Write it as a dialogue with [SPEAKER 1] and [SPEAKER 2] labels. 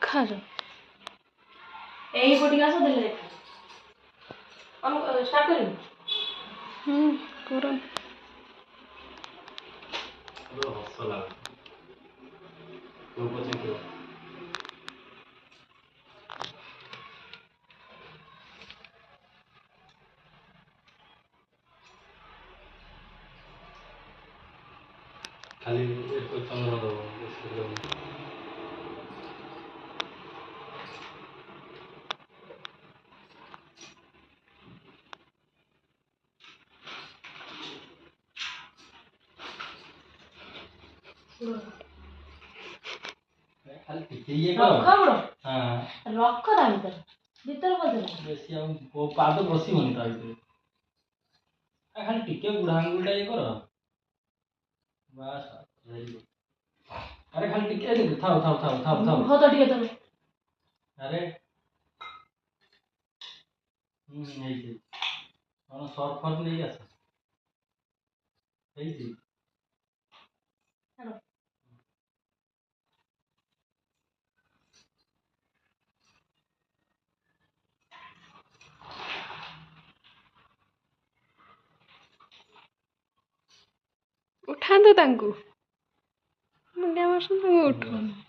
[SPEAKER 1] ଦେଖାଯାଉ।
[SPEAKER 2] ଏଇପଟିକି ଆସ ଦେଲେ ଦେଖା। ଆମ ଷ୍ଟାର୍ଟ କରିବୁ।
[SPEAKER 1] କର।
[SPEAKER 3] ହସ ଲାଗୁଛି। ତୁ ପଛେ କୁହ। ଖାଲି ଚନ୍ଦ୍ର ଦବ। ଖାଲି ଟିକେ ଇଏ କର।
[SPEAKER 2] ରଖ ବଡ଼।
[SPEAKER 3] ହଁ
[SPEAKER 2] ରଖ ତା ଭିତରେ ପଶିଲା।
[SPEAKER 3] ବେଶୀ ଆଉ ପାଦ ବସିବନି ତା ଭିତରେ। ଖାଲି ଟିକେ ବୁଢ଼ା ଆଙ୍ଗୁଳିଟା ଇଏ କର। ବାସ୍ ଭେରି ଗୁଡ୍। ଆରେ ଖାଲି ଟିକେ ଥାଉ ଥାଉ ଥାଉ ଥାଉ ଥାଉ।
[SPEAKER 2] ମୁହ ତ ଟିକେ ତମେ।
[SPEAKER 3] ଆରେ ହେଇଛି। କଣ ସର୍ଫ ଫର୍ଫ ନେଇକି ଆସ। ହେଇଛି।
[SPEAKER 1] ଉଠାନ୍ତୁ ତାଙ୍କୁ। ମୁଣ୍ଡିଆ ମାରୁଛନ୍ତି ତାଙ୍କୁ ଉଠନ୍ତୁ।